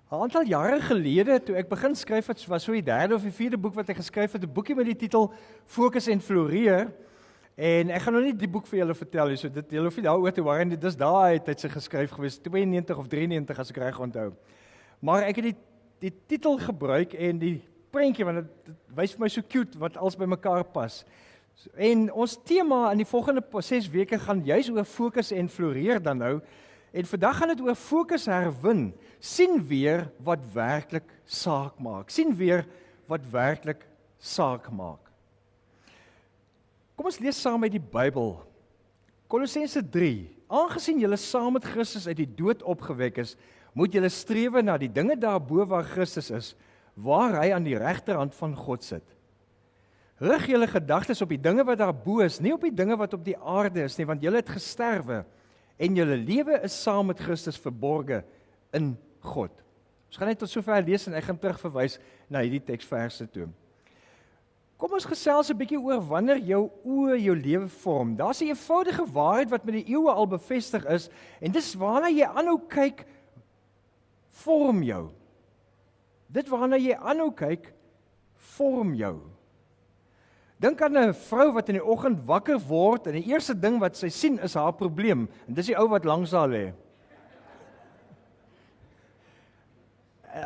'n aantal jare gelede, toe ek begin skryf het, was so die derde of die vierde boek wat ek geskryf het, 'n boekie met die titel Fokus en Floreer. En ek gaan nou nie die boek vir julle vertel nie, so dit julle hoef nie daaroor te worry nie, dis daai tyd sy geskryf gewees, 92 of 93 as ek reg onthou. Maar ek het die titel gebruik en die prentjie, want dit wys vir my so cute wat alles by mekaar pas. En ons tema in die volgende 6 weke gaan juis oor fokus en floreer dan nou. En vandag gaan dit oor fokus herwin. Sien weer wat werklik saak maak. Sien weer wat werklik saak maak. Kom ons lees saam uit die Bybel. Kolossense 3. Aangesien julle saam met Christus uit die dood opgewek is, moet julle strewe na die dinge daarbo waar Christus is, waar hy aan die regterhand van God sit. Rig julle gedagtes op die dinge wat daarbo is, nie op die dinge wat op die aarde is nie, want julle het gesterwe en julle lewe is saam met Christus verborge in God. Ons gaan net tot sover lees en ek gaan terugverwys na hierdie teksverse toe. Kom ons gesels 'n bietjie oor wanneer jou oë jou lewe vorm. Daar's 'n eenvoudige waarheid wat met die eeue al bevestig is en dis waarna jy aanhou kyk vorm jou. Dit waarna jy aanhou kyk vorm jou. Dink aan 'n vrou wat in die oggend wakker word en die eerste ding wat sy sien is haar probleem en dis die ou wat langs haar lê.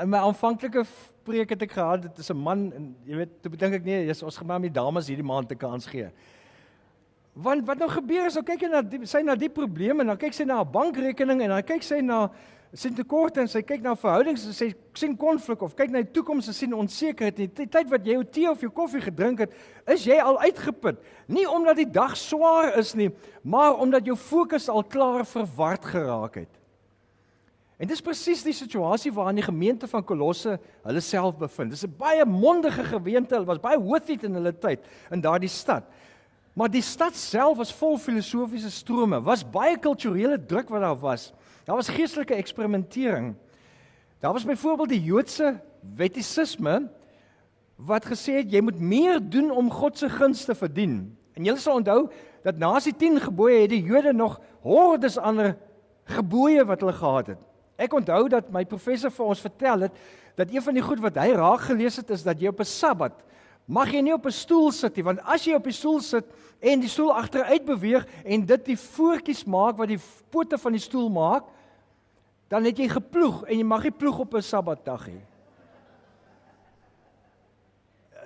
In my aanvanklike preek het ek gehad, dit is 'n man en jy weet, toe dink ek nee, ons gaan maar met die dames hierdie maand 'n kans gee. Want wat nou gebeur is, nou kyk sy na die probleem en dan kyk sy na haar bankrekening en dan kyk sy na sien tekorte en sy kyk na verhoudings en sy sien konflik of kyk na die toekoms en sien onsekerheid. En die tyd wat jy jou tee of jou koffie gedrink het, is jy al uitgeput. Nie omdat die dag swaar is nie, maar omdat jou fokus al klaar verward geraak het. En dis presies die situasie waarin die gemeente van Kolosse hulle self bevind. Dis 'n baie mondige gemeente, hulle was baie hoofd in hulle tyd in daardie stad. Maar die stad self was vol filosofiese strome, was baie kulturele druk wat daar was. Daar was geestelike eksperimentering. Daar was byvoorbeeld die Joodse wettisisme wat gesê het jy moet meer doen om God se guns te verdien. En julle sal onthou dat na die 10 gebooie het die Jode nog hordes ander gebooie wat hulle gehad het. Ek onthou dat my professor vir ons vertel het dat een van die goed wat hy raak gelees het is dat jy op 'n Sabbat mag jy nie op 'n stoel sit nie, want as jy op die stoel sit en die stoel agteruit beweeg en dit die voetjies maak wat die pote van die stoel maak, dan het jy geploeg en jy mag nie ploeg op 'n Sabbatdag nie.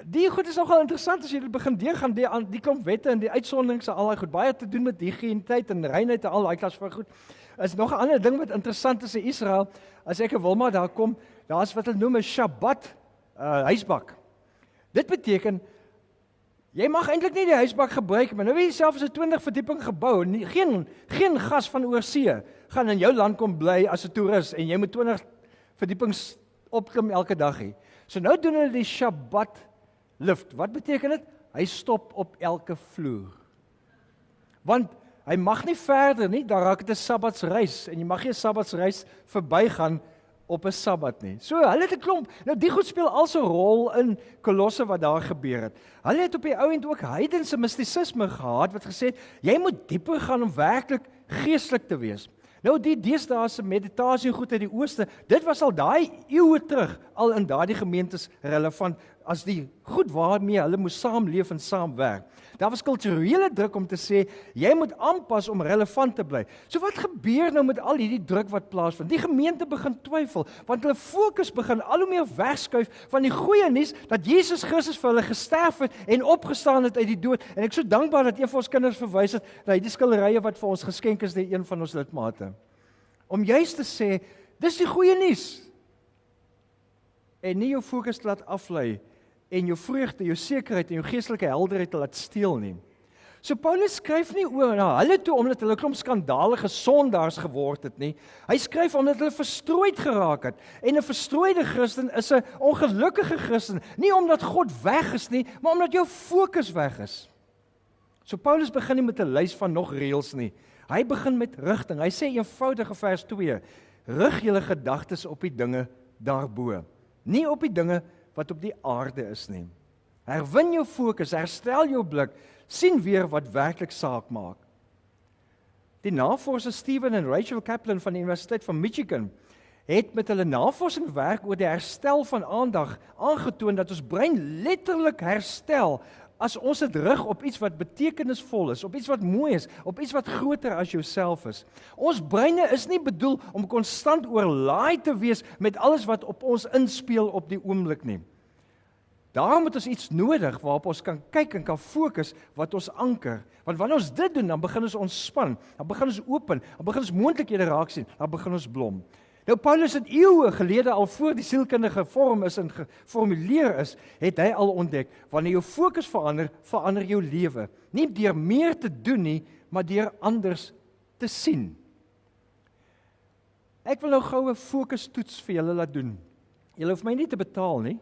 Die goed is nogal interessant as jy dit begin deurgaan, die klomp wette en die uitsonderings en al daai goed, baie te doen met higiëniteit en reinheid en al daai klas van goed. Is nog 'n ander ding wat interessant is in Israel, as ek in Wilma daar kom, daar's wat hulle noem 'n Shabbat huisbak. Dit beteken jy mag eintlik nie die huisbak gebruik, maar nou weet jy self as 'n 20 verdieping gebou, geen gas van oorsee gaan in jou land kom bly as 'n toerist en jy moet 20 verdiepings opklim elke dag hier. So nou doen hulle die Shabbat lift. Wat beteken dit? Hy stop op elke vloer. Want hy mag nie verder nie, daar raak dit 'n Sabbatsreis en jy mag nie 'n Sabbatsreis verbygaan op 'n Sabbat nie. So hulle het 'n klomp. Nou die goed speel also 'n rol in Kolosse wat daar gebeur het. Hulle het op die ou end ook heidense mistisisme gehad wat gesê het jy moet dieper gaan om werklik geestelik te wees. Nou die deesdae meditasie goed uit die ooste, dit was al daai eeue terug al in daardie gemeentes relevant as die goed waarmee hulle moes saamleef en saamwerk. Daar was kulturele druk om te sê jy moet aanpas om relevant te bly. So wat gebeur nou met al hierdie druk wat plaasvind? Die gemeente begin twyfel want hulle fokus begin al hoe meer wegskuif van die goeie nuus dat Jesus Christus vir hulle gesterf het en opgestaan het uit die dood. En ek is so dankbaar dat een van ons kinders verwys het na hierdie skilderye wat vir ons geskenk is deur een van ons lidmate. Om juist te sê, dis die goeie nuus. En nie jou fokus te laat aflei en jou vreugde, jou sekerheid en jou geestelike helderheid te laat steel nie. So Paulus skryf nie oor na hulle toe omdat hulle klomp skandalige sondaars geword het nie. Hy skryf omdat hulle verstrooid geraak het. En 'n verstrooide Christen is 'n ongelukkige Christen, nie omdat God weg is nie, maar omdat jou fokus weg is. So Paulus begin nie met 'n lys van nog reëls nie. Hy begin met rigting. Hy sê eenvoudige vers 2: rig julle gedagtes op die dinge daarbo, nie op die dinge wat op die aarde is nie. Herwin jou fokus, herstel jou blik, sien weer wat werklik saak maak. Die navorsers Stephen en Rachel Kaplan van die Universiteit van Michigan het met hulle navorsingswerk oor die herstel van aandag aangetoon dat ons brein letterlik herstel as ons dit rig op iets wat betekenisvol is, op iets wat mooi is, op iets wat groter as jouself is. Ons breine is nie bedoel om konstant oorlaai te wees met alles wat op ons inspeel op die oomblik nie. Daarom het ons iets nodig waarop ons kan kyk en kan fokus wat ons anker. Want wanneer ons dit doen, dan begin ons ontspan, dan begin ons open, dan begin ons moontlikhede raak sien, dan begin ons blom. Nou Paulus het eeue gelede al voor die sielkunde gevorm is en geformuleer is, het hy al ontdek, wanneer jou fokus verander, verander jou lewe. Nie deur meer te doen nie, maar deur anders te sien. Ek wil nou gou 'n fokustoets vir julle laat doen. Julle hoef my nie te betaal nie.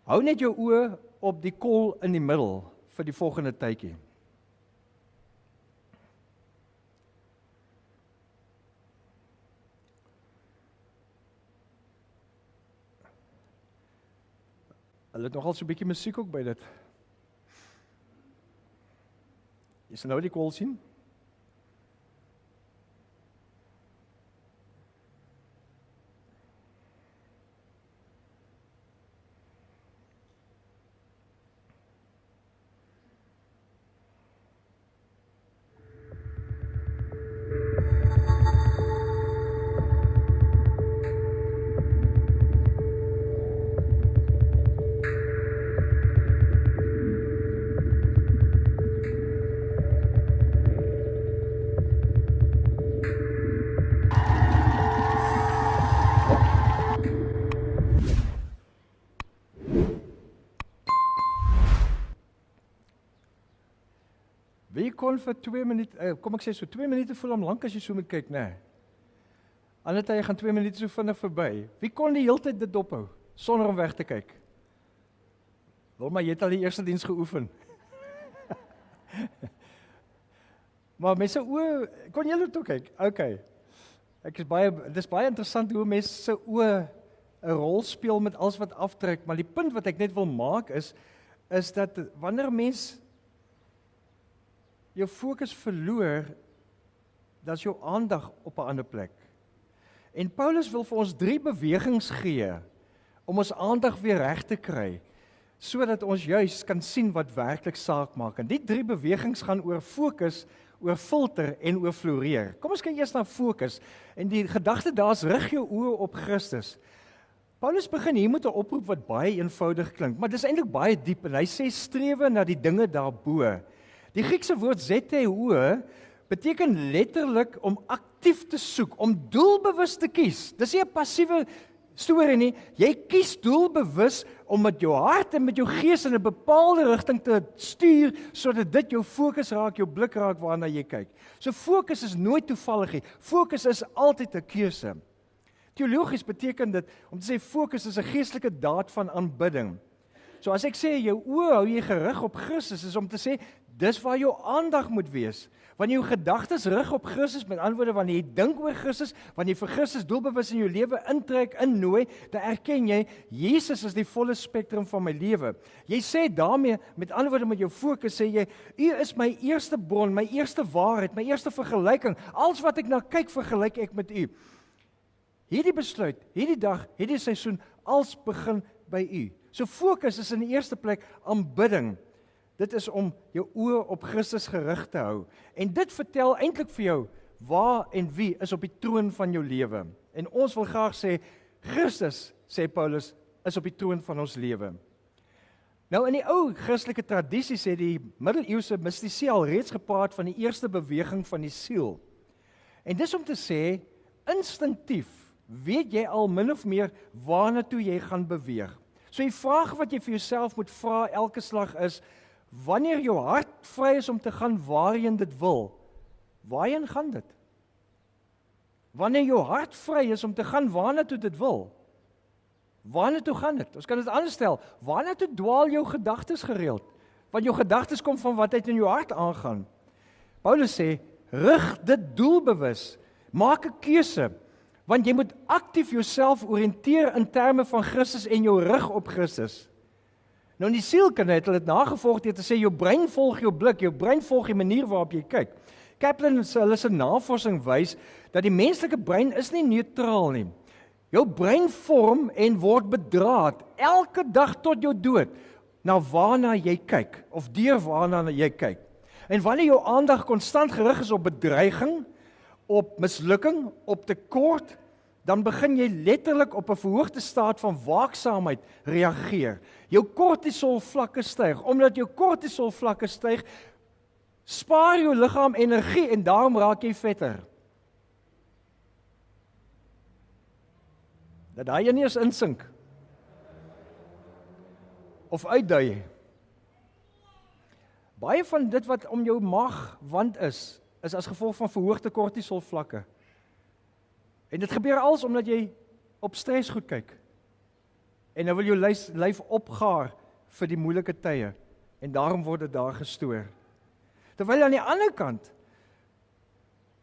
Hou net jou oë op die kol in die middel vir die volgende tydjie. Hulle het nogal so 'n bietjie musiek ook by dit. Jy sal nou die kol sien. Wie kon vir 2 minute, kom ek sê so 2 minute voel hom lank as jy so moet kyk, né? Ander tye gaan 2 minute so vinnig verby. Wie kon die hele tyd dit dophou sonder om weg te kyk? Wilma, jy het al die eerste diens geoefen. Maar mense oë, kon julle toe kyk? Okay. Dit is baie interessant hoe mense se oë 'n rol speel met alles wat aftrek, maar die punt wat ek net wil maak is dat wanneer mens jou fokus verloor, dan is jou aandag op 'n ander plek. En Paulus wil vir ons 3 bewegings gee om ons aandag weer reg te kry, sodat ons juis kan sien wat werklik saak maak. En die 3 bewegings gaan oor fokus, oor filter en oor floreer. Kom ons kyk eers na fokus. En die gedagte daar's rig jou oë op Christus. Paulus begin hier met 'n oproep wat baie eenvoudig klink, maar dis eintlik baie diep en hy sê strewe na die dinge daarbo. Die Griekse woord zeteo beteken letterlik om aktief te soek, om doelbewus te kies. Dis nie 'n passiewe storie nie. Jy kies doelbewus om met jou hart en met jou gees in 'n bepaalde rigting te stuur, sodat dit jou fokus raak, jou blik raak waarna jy kyk. So fokus is nooit toevallig nie. Fokus is altyd 'n keuse. Teologies beteken dit om te sê fokus is 'n geestelike daad van aanbidding. So as ek sê jou oë hou jy gerig op Christus, is om te sê dis waar jou aandag moet wees. Wanneer jou gedagtes rig op Christus, met ander woorde wanneer jy dink oor Christus, wanneer jy vir Christus doelbewus in jou lewe intrek, innooi, dan erken jy Jesus is die volle spektrum van my lewe. Jy sê daarmee, met ander woorde met jou fokus sê jy, U is my eerste bron, my eerste waarheid, my eerste vergelyking. Alles wat ek na kyk, vergelyk ek met U. Hierdie besluit, hierdie dag, hierdie seisoen, alles begin by U. So fokus is in die eerste plek aanbidding. Dit is om jou oë op Christus gerig te hou. En dit vertel eintlik vir jou waar en wie is op die troon van jou lewe. En ons wil graag sê, Christus, sê Paulus, is op die troon van ons lewe. Nou in die ou Christelike tradisie sê die middeleeuse mystici al reeds gepraat van die eerste beweging van die siel. En dis om te sê, instinktief weet jy al min of meer waarna toe jy gaan beweeg. So die vraag wat jy vir jouself moet vra elke slag is, wanneer jou hart vry is om te gaan waarheen dit wil, waarheen gaan dit? Wanneer jou hart vry is om te gaan waarna toe dit wil, waarna toe gaan dit? Ons kan dit anders stel, waarna toe dwaal jou gedagtes gereeld? Want jou gedagtes kom van wat uit in jou hart aangaan. Paulus sê, rig dit doelbewus, maak 'n keuse, want jy moet aktief jouself oriënteer in terme van Christus en jou rig op Christus. Nou in die sielkunde het hulle dit nagevolg deur te sê, jou brein volg jou blik, jou brein volg die manier waarop jy kyk. Kaplan hulle se navorsing wys, dat die menslike brein is nie neutraal nie. Jou brein vorm en word bedraad elke dag tot jou dood na waarna jy kyk of deur waarna jy kyk. En wanneer jou aandag konstant gerig is op bedreiging, op mislukking, op tekort, dan begin jy letterlik op 'n verhoogde staat van waaksaamheid reageer. Jou kortisol vlakke styg. Omdat jou kortisol vlakke styg, spaar jou liggaam energie en daarom raak jy vetter. Dat hy nie eens insink of uitdui. Baie van dit wat om jou maagwand is as gevolg van verhoogde kortisol vlakke. En dit gebeur als omdat jy op stres goed kyk. En nou wil jou lyf opgaar vir die moeilike tye en daarom word dit daar gestoor. Terwyl aan die ander kant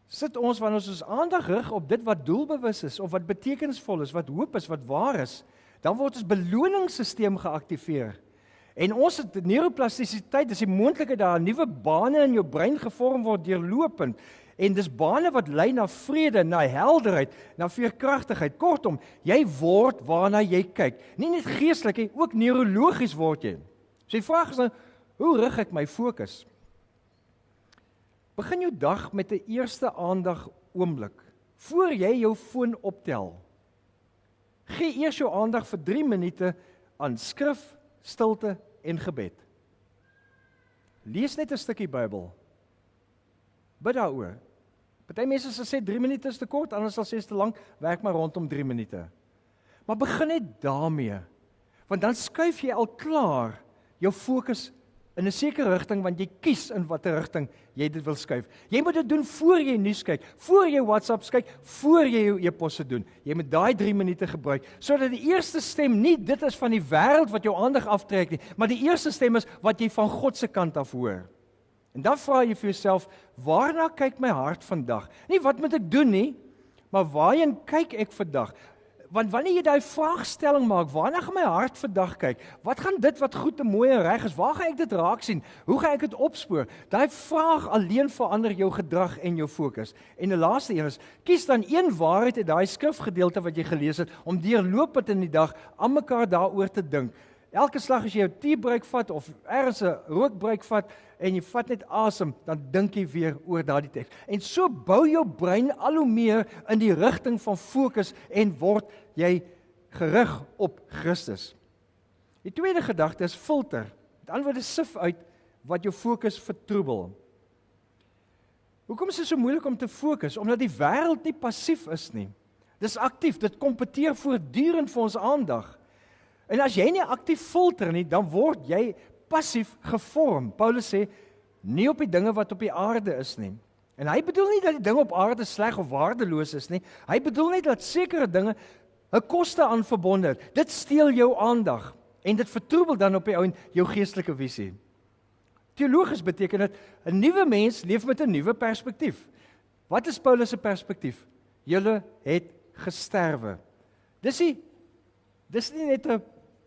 sit ons wanneer ons aandag rig op dit wat doelbewus is of wat betekenisvol is, wat hoop is, wat waar is, dan word ons beloningssisteem geaktiveer. En ons het neuroplastisiteit, dis die moontlikheid dat nuwe bane in jou brein gevorm word deurlopend. En dis bane wat lei na vrede, na helderheid, na veerkragtigheid. Kortom, jy word waarna jy kyk. Nie net geestelik nie, ook neurologies word jy. So die vraag is nou, hoe rig ek my fokus? Begin jou dag met 'n eerste aandag oomblik, voor jy jou foon optel. Gee eers jou aandag vir 3 minute aan skrif, stilte en gebed. Lees net 'n stukkie Bybel. Bid daaroor. Party mense sê 3 minute is te kort, anders sal sê is te lank, werk maar rondom 3 minute. Maar begin net daarmee, want dan skuif jy al klaar jou fokus in 'n sekere rigting, want jy kies in watter rigting jy dit wil skuif. Jy moet dit doen voor jy nuus kyk, voor jy WhatsApp kyk, voor jy jou e-posse doen. Jy moet daai 3 minute gebruik, sodat die eerste stem nie dit is van die wêreld wat jou aandag aftrek nie, maar die eerste stem is wat jy van God se kant af hoor. En dan vra jy vir jouself, waarna kyk my hart vandag? Nie wat moet ek doen nie, maar waarheen kyk ek vandag? Want wanneer jy daai vraagstelling maak, waarna gaan my hart vandag kyk? Wat gaan dit wat goed en mooi en reg is, waar gaan ek dit raak sien? Hoe gaan ek dit opspoor? Daai vraag alleen verander jou gedrag en jou fokus. En die laaste een is, kies dan een waarheid uit daai skrifgedeelte wat jy gelees het, om deurlopend in die dag aan mekaar daaroor te dink. Elke slag as jy jou teebreek vat of ergens 'n rookbreek vat en jy vat net asem, dan dink jy weer oor daardie teks. En so bou jou brein al hoe meer in die rigting van fokus en word jy gerig op Christus. Die tweede gedagte is filter. Met ander woorde, sif uit wat jou fokus vertroebel. Hoekom is dit so moeilik om te fokus? Omdat die wêreld nie passief is nie. Dis aktief, dit kompeteer voortdurend vir ons aandag. En as jy nie aktief filter nie, dan word jy passief gevorm. Paulus sê, nie op die dinge wat op die aarde is nie. En hy bedoel nie dat die dinge op aarde sleg of waardeloos is nie. Hy bedoel net dat sekere dinge 'n koste aan verbonde het. Dit steel jou aandag en dit vertroebel dan op die ou en jou geestelike visie. Teologies beteken dit 'n nuwe mens leef met 'n nuwe perspektief. Wat is Paulus se perspektief? Julle het gesterwe. Dis nie net 'n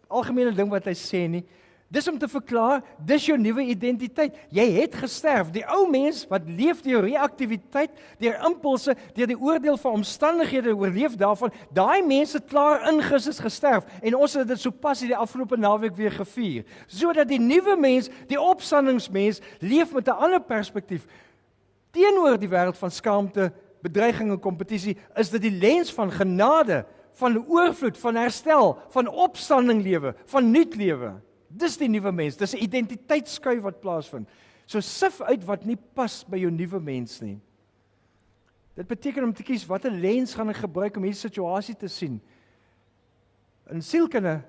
algemene ding wat hy sê nie. Dis om te verklaar, dis jou nuwe identiteit. Jy het gesterf. Die ou mens wat leef deur reaktiwiteit, deur impulse, deur die oordeel van omstandighede, oorleef daarvan, daai mense klaar in Christus gesterf. En ons het dit sopas die afgelope naweek weer gevier. Sodat die nuwe mens, die opstandingsmens, leef met 'n ander perspektief. Teenoor die wêreld van skaamte, bedreiging en kompetisie, is dit die lens van genade, van oorvloed, van herstel, van opstanding lewe, van nuut lewe. Dis die nuwe mens, dis 'n identiteitsskuif wat plaasvind. So sif uit wat nie pas by jou nuwe mens nie. Dit beteken om te kies watter lens gaan ek gebruik om hierdie situasie te sien. In sielkunde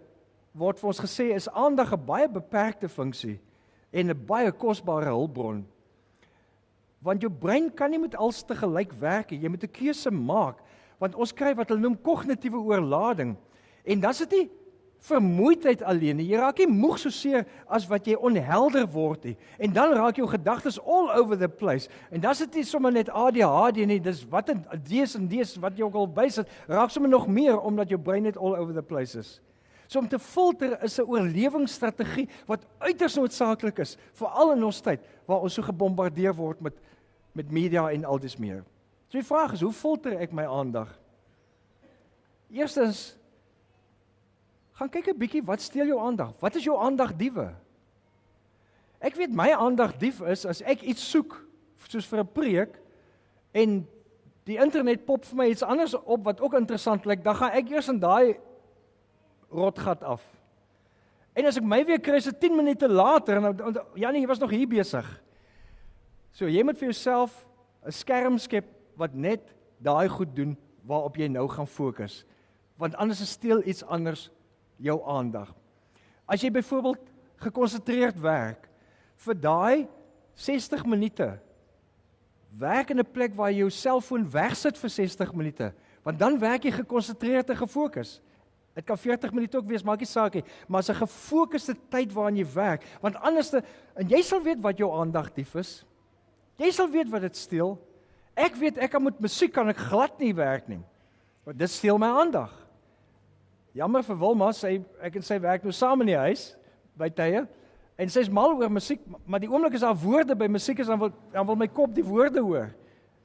word vir ons gesê is aandag 'n baie beperkte funksie en 'n baie kosbare hulpbron. Want jou brein kan nie met alles te gelyk werk nie. Jy moet 'n keuse maak. Want ons kry wat hulle noem kognitiewe oorlading. En dan is dit nie vermoeidheid alleen nie. Jy raak nie moeg so seer as wat jy onhelder word nie. En dan raak jou gedagtes all over the place. En dan is dit nie sommer net ADHD nie, dis wat en dis wat jy ook al bysit, raak sommer nog meer omdat jou brein net all over the place is. So om te filter is 'n oorlewingsstrategie wat uiters noodsaaklik is, veral in ons tyd waar ons so gebombardeer word met media en al dis meer. So die vraag is, hoe filter ek my aandag? Eerstens, gaan kyk 'n bietjie, wat steel jou aandag? Wat is jou aandagdiewe? Ek weet my aandagdief is, as ek iets soek, soos vir 'n preek, en die internet pop vir my iets anders op, wat ook interessant lyk, dan gaan ek eers in daai rotgat af. En as ek my weer kry, is dit 10 minute later, en Janie, jy was nog hier besig. So, jy moet vir jouself 'n skerm skep, wat net daai goed doen, waarop jy nou gaan fokus. Want anders steel iets anders jou aandag. As jy byvoorbeeld gekonsentreerd werk, vir daai 60 minute, werk in 'n plek waar jy jou selfoon wegsit vir 60 minute, want dan werk jy gekonsentreerd en gefokus. Dit kan 40 minute ook wees, maak nie saak nie, maar as 'n gefokuste tyd waarin jy werk, want anders, en jy sal weet wat jou aandagdief is, jy sal weet wat dit steel. Ek weet, ek kan met musiek kan ek glad nie werk nie, want dit steel my aandag. Jammer vir Wilma, ek en sy werk nou saam in die huis, by tye, en sy is mal oor musiek, maar die oomblik as daar woorde by musiek is, dan wil my kop die woorde hoor.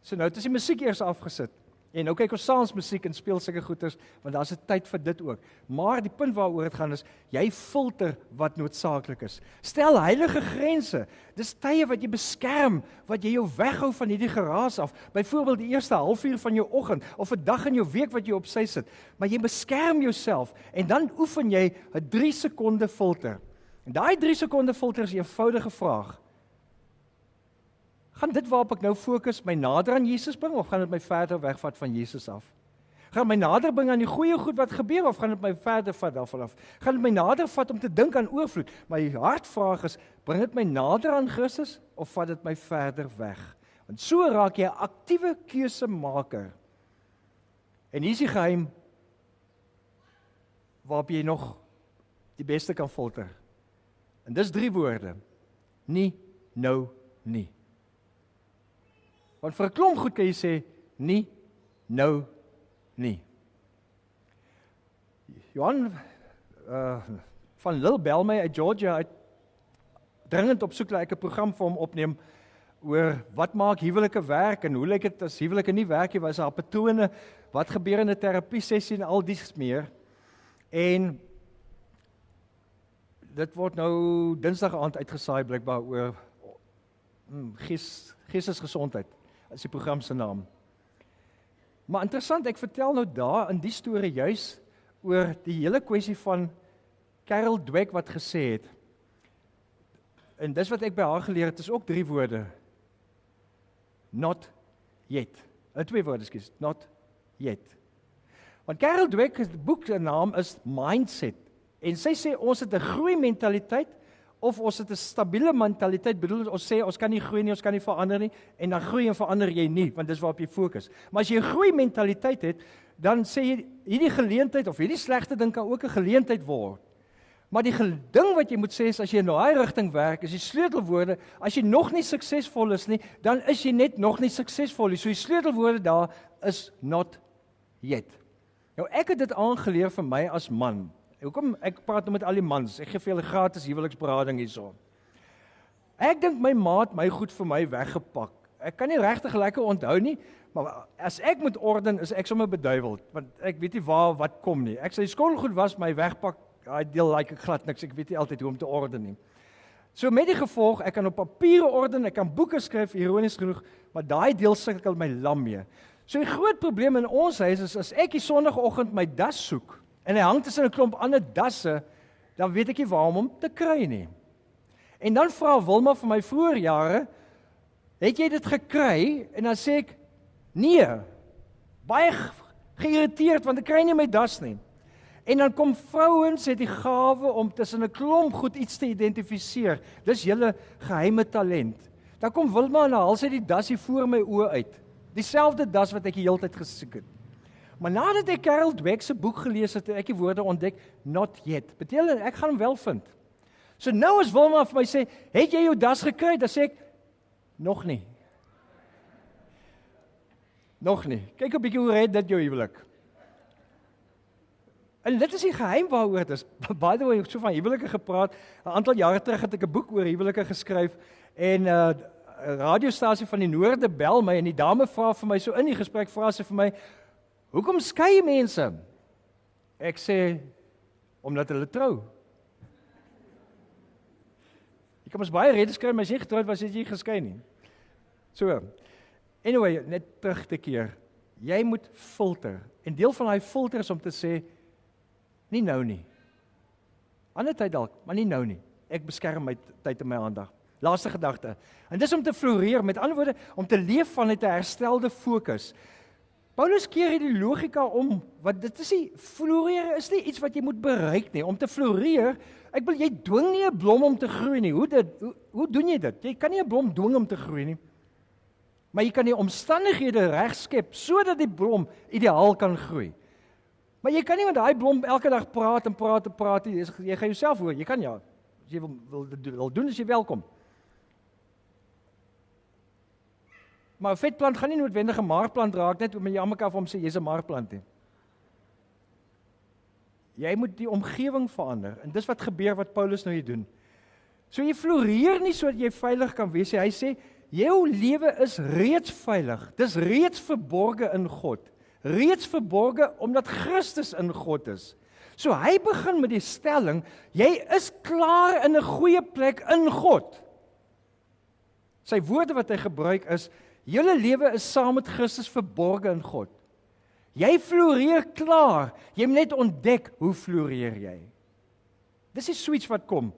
So nou het is die musiek eers afgesit, en nou kyk ons saans musiek en speel sulke goeters, want daar is 'n tyd vir dit ook. Maar die punt waaroor dit gaan is, jy filter wat noodsaaklik is. Stel heilige grense, dis tye wat jy beskerm, wat jy jou weghou van hierdie geraas af, byvoorbeeld die eerste halfuur van jou oggend, of 'n dag in jou week wat jy op sy sit, maar jy beskerm jouself, en dan oefen jy 'n 3 sekonde filter. En daai 3 sekonde filter is 'n eenvoudige vraag. Gaan dit waarop ek nou fokus my nader aan Jesus bring, of gaan dit my verder wegvat van Jesus af? Gaan my nader bring aan die goeie goed wat gebeur, of gaan dit my verder vat daarvan af? Gaan dit my nader vat om te dink aan oorvloed? My hartvraag is, bring dit my nader aan Christus, of vat dit my verder weg? Want so raak jy 'n aktiewe keusemaker. En hier is die geheim, waarop jy nog die beste kan filter. En dis 3 woorde. Nie, nou, nie. Want vir 'n klomp goed kan jy sê, nie, nou, nie. Johan van Lille bel my uit Georgia, uit dringend op soek dat ek 'n program vir hom opneem, oor wat maak huwelike werk, en hoe lyk dit as huwelike nie werk nie, wat is haar patrone, wat gebeur in 'n terapie sessie, en al dies meer. En dit word nou Dinsdag aand uitgesaai blykbaar oor geestesgesondheid, is die program se naam. Maar interessant, ek vertel nou daar in die storie juis oor die hele kwessie van Carol Dweck wat gesê het, en dis wat ek by haar geleer het, is ook 3 woorde. Not yet. 2 woorde, ekskuus, not yet. Want Carol Dweck se boek se naam is Mindset. En sy sê ons het 'n groeimentaliteit of ons het 'n stabiele mentaliteit. Bedoel ons sê ons kan nie groei nie, ons kan nie verander nie, en dan groei en verander jy nie, want dis waarop jy fokus. Maar as jy 'n groeimentaliteit het, dan sê jy hierdie geleentheid of hierdie slegte ding kan ook 'n geleentheid word. Maar die ding wat jy moet sê is, as jy in daai rigting werk, is die sleutelwoorde, as jy nog nie suksesvol is nie, dan is jy net nog nie suksesvol nie. So die sleutelwoorde daar is not yet. Nou ek het dit aangeleer vir my as man. Hoekom ek praat nou met al die mans, ek gee vir julle gratis huweliksberading hierso. Ek dink my maat my goed vir my weggepak. Ek kan nie regtig lekker onthou nie, maar as ek moet orden, is ek sommer beduiweld, want ek weet nie wat kom nie. Ek sê die skottelgoed was my wegpak, daai deel like ek glad niks, ek weet nie altyd hoe om te orden nie. So met die gevolg, ek kan op papiere orden, ek kan boeke skryf, ironies genoeg, maar daai deel sukkel my lam mee. So die groot probleem in ons huis is, as ek die Sondagoggend my das soek, en hy hang tussen 'n klomp ander dasse, dan weet ek nie waar om hom te kry nie. En dan vra Wilma vir my vroeër jare, het jy dit gekry? En dan sê ek, nee, baie geïrriteerd, want ek kry nie my das nie. En dan kom vrouens het die gawe om tussen 'n klomp goed iets te identifiseer. Dis julle geheime talent. Dan kom Wilma en haal sy die das hier voor my oë uit. Dieselfde das wat ek die hele tyd gesoek het. Maar nadat ek Carol Dweck se boek gelees het, ek die woorde ontdek, not yet. Beteken ek gaan hom wel vind. So nou as Wilma vir my sê, het jy jou das gekry? Dan sê ek, nog nie. Nog nie. Kyk 'n bietjie hoe red dit jou huwelik. En dit is die geheim waaroor dit is. By the way, ek het so van huwelike gepraat. 'n Aantal jare terug het ek 'n boek oor huwelike geskryf en 'n radiostasie van die Noorde bel my en die dame vra vir my so in die gesprek vra sy vir my, hoekom skei mense? Ek sê, omdat hulle trou. Jy kan ons baie redes kry, maar as jy getroud was, het jy geskei nie. So, anyway, net terug te keer. Jy moet filter. En deel van daai filter is om te sê, nie nou nie. Ander tyd dalk, maar nie nou nie. Ek beskerm my tyd en my aandag. Laaste gedagte. En dis om te floreer, met ander woorde, om te leef vanuit 'n herstelde fokus. Paulus keer hierdie logika om, wat dit is nie, floreer is nie iets wat jy moet bereik nie. Om te floreer, ek wil, jy dwing nie 'n blom om te groei nie. Hoe doen jy dit? Jy kan nie 'n blom dwing om te groei nie. Maar jy kan die omstandighede reg skep, sodat die blom ideaal kan groei. Maar jy kan nie met daai blom elke dag praat en praat en praat, jy gaan jouself hoor, jy kan ja, as jy wil doen, is jy welkom. Maar 'n vetplant gaan nie noodwendig 'n maarplant raak, net omdat jy aan mekaar vir hom sê, jy's 'n maarplant nie. Jy moet die omgewing verander, en dis wat gebeur wat Paulus nou hier doen. So jy floreer nie sodat jy veilig kan wees, hy sê, jou lewe is reeds veilig, dis reeds verborge in God. Reeds verborge omdat Christus in God is. So hy begin met die stelling, jy is klaar in 'n goeie plek in God. Sy woorde wat hy gebruik is, julle lewe is saam met Christus verborge in God. Jy floreer klaar, jy moet net ontdek hoe floreer jy. Dis die switch wat kom,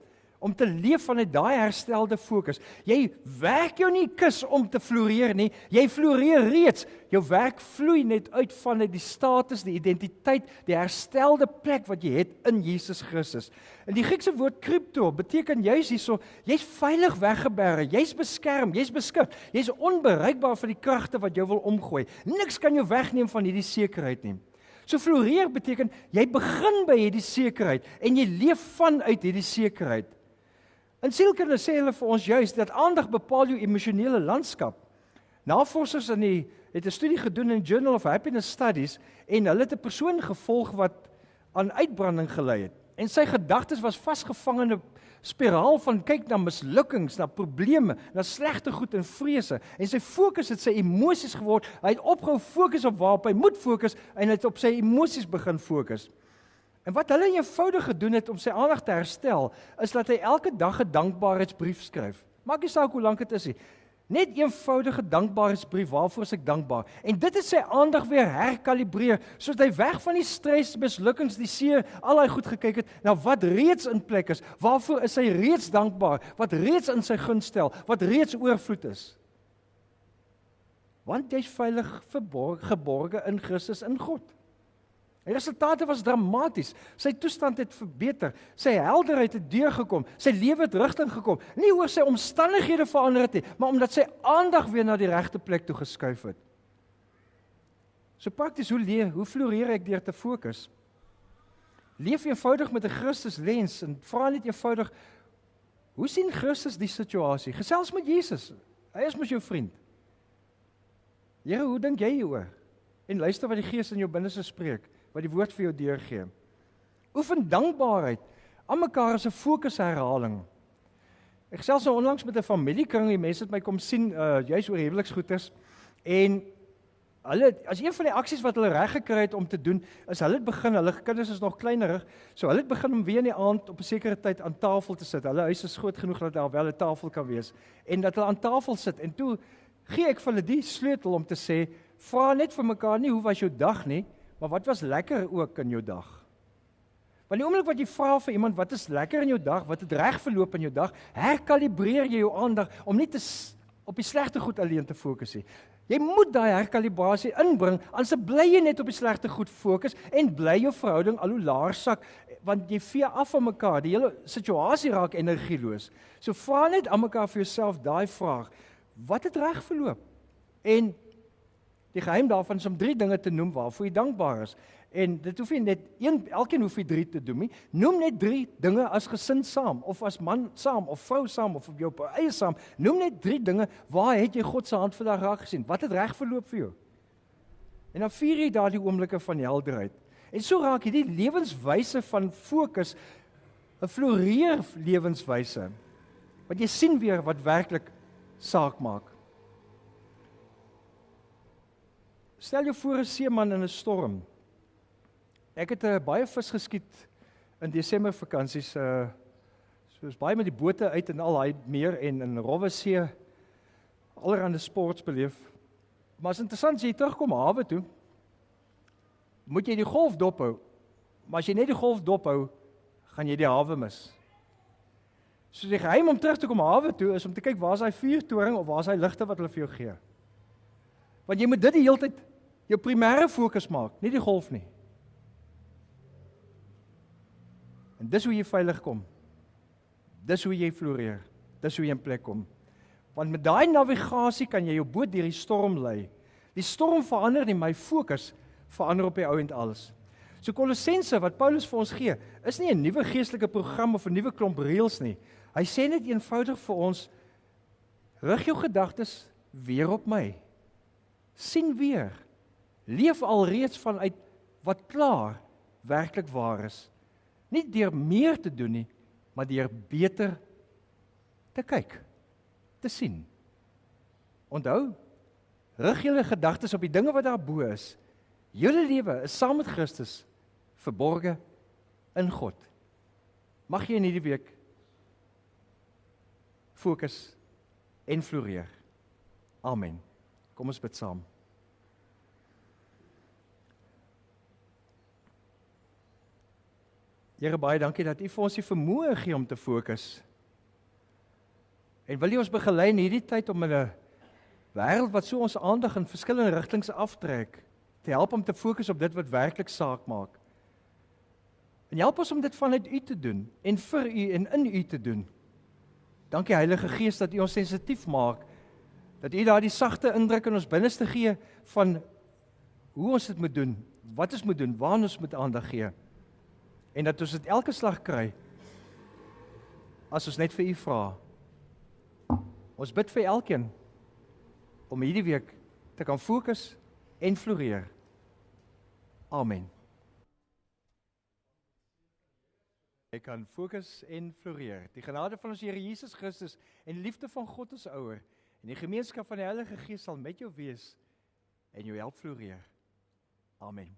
om te leef vanuit daai herstelde fokus. Jy werk jou nie kus om te floreer nie, jy floreer reeds. Jou werk vloei net uit vanuit die status, die identiteit, die herstelde plek wat jy het in Jesus Christus. En die Griekse woord krypto beteken juis hierso, jy's veilig weggeberg, jy's beskerm, jy's beskik, jy's onbereikbaar vir die kragte wat jou wil omgooi. Niks kan jou wegneem van hierdie sekerheid nie. So floreer beteken, jy begin by hierdie sekerheid en jy leef vanuit hierdie sekerheid. In sielkunde sê hulle vir ons juist dat aandag bepaal jou emosionele landskap. Navorsers het 'n studie gedoen in Journal of Happiness Studies en hulle het 'n persoon gevolg wat aan uitbranding gelei het. En sy gedagtes was vasgevang in 'n spiraal van kyk na mislukkings, na probleme, na slegte goed en vrese. En sy fokus het sy emosies geword. Hy het opgehou fokus op waarop hy moet fokus en hy het op sy emosies begin fokus. En wat hulle eenvoudig gedoen het om sy aandag te herstel, is dat hy elke dag 'n dankbaarheidsbrief skryf. Maak nie saak hoe lank dit is nie. Net eenvoudige dankbaarheidsbrief, waarvoor is ek dankbaar? En dit het sy aandag weer herkalibreer, sodat hy weg van die stres, mislukkings, die seer, al daai goed gekyk het, na wat reeds in plek is, waarvoor is hy reeds dankbaar, wat reeds in sy gunst stel, wat reeds oorvloed is. Want jy's veilig geborge in Christus in God. Die resultate was dramaties. Sy toestand het verbeter. Sy helderheid het deurgekom. Sy lewe het rigting gekom. Nie oor sy omstandighede verander het nie, maar omdat sy aandag weer na die regte plek toe geskuif het. So prakties, hoe floreer ek deur te fokus? Leef eenvoudig met 'n Christus lens en vra net eenvoudig, hoe sien Christus die situasie? Gesels met Jesus. Hy is mos jou vriend. Here, hoe dink jy hieroor? En luister wat die Gees in jou binneste spreek, wat die woord vir jou deurgee. Oefen dankbaarheid aan mekaar as 'n fokusherhaling. Ek gesels nou onlangs met 'n familiekring, die mense het my kom sien, juis oor huweliksgoeders, en hulle, as een van die aksies wat hulle reg gekry het om te doen, is hulle het begin, hulle kinders is nog kleinerig, so hulle het begin om weer in die aand op 'n sekere tyd aan tafel te sit. Hulle huis is groot genoeg dat daar wel 'n tafel kan wees, en dat hulle aan tafel sit, en toe gee ek vir hulle die sleutel om te sê, vra net vir mekaar nie hoe was jou dag nie, maar wat was lekker ook in jou dag? Want die oomblik wat jy vra vir iemand wat is lekker in jou dag, wat het reg verloop in jou dag, herkalibreer jy jou aandag om nie op die slegte goed alleen te fokus nie. Jy moet daai herkalibrasie inbring, anders bly jy net op die slegte goed fokus en bly jou verhouding al hoe laer sak, want jy vee af van mekaar, die hele situasie raak energieloos. So vra net aan mekaar vir jouself daai vraag, wat het reg verloop? En die geheim daarvan is om 3 dinge te noem waarvoor jy dankbaar is. En dit hoef jy net elkeen hoef jy 3 te doen nie. Noem net 3 dinge as gesin saam, of as man saam, of vrou saam, of op jou eie saam. Noem net 3 dinge, waar het jy God se hand vandag raak gesien? Wat het reg verloop vir jou? En dan vier jy daardie oomblikke van helderheid. En so raak hierdie lewenswyse van fokus 'n floreer lewenswyse. Want jy sien weer wat werklik saak maak. Stel jou voor 'n seeman in 'n storm. Ek het baie vis geskiet in Desember vakansies, soos baie met die bote uit en al daai meer en in Rowwesee, allerhande sports beleef. Maar as interessant, as jy terugkom hawe toe, moet jy die golf dophou. Maar as jy net die golf dophou, gaan jy die hawe mis. So die geheim om terug te kom hawe toe is om te kyk waar is daai vuurtoring of waar is daai ligte wat hulle vir jou gee. Want jy moet dit die hele tyd jou primêre fokus maak, nie die golf nie. En dis hoe jy veilig kom. Dis hoe jy floreer. Dis hoe jy in plek kom. Want met daai navigasie kan jy jou boot deur die storm lei. Die storm verander nie, my fokus verander op die ou end alles. So Kolossense wat Paulus vir ons gee, is nie 'n nuwe geestelike program of 'n nuwe klomp reëls nie. Hy sê net eenvoudig vir ons, rig jou gedagtes weer op my. Sien weer. Leef alreeds vanuit wat klaar werklik waar is. Nie deur meer te doen nie, maar deur beter te kyk, te sien. Onthou, rig julle gedagtes op die dinge wat daarbo is. Julle lewe is saam met Christus verborge in God. Mag jy in hierdie week fokus en floreer. Amen. Kom ons bid saam. Here, baie dankie dat U vir ons die vermoë gee om te fokus. En wil U ons begelei in hierdie tyd om in 'n wêreld wat so ons aandag in verskillende rigtings aftrek, te help om te fokus op dit wat werklik saak maak. En help ons om dit vanuit U te doen, en vir U en in U te doen. Dankie Heilige Gees dat U ons sensitief maak, dat U daardie sagte indruk in ons binneste gee van hoe ons dit moet doen, wat ons moet doen, waar ons moet aandag gee. En dat ons dit elke slag kry, as ons net vir U vra. Ons bid vir elkeen, om hierdie week te kan fokus en floreer. Amen. Jy kan fokus en floreer. Die genade van ons Here Jesus Christus en liefde van God ons Ouer en die gemeenskap van die Heilige Gees sal met jou wees en jou help floreer. Amen.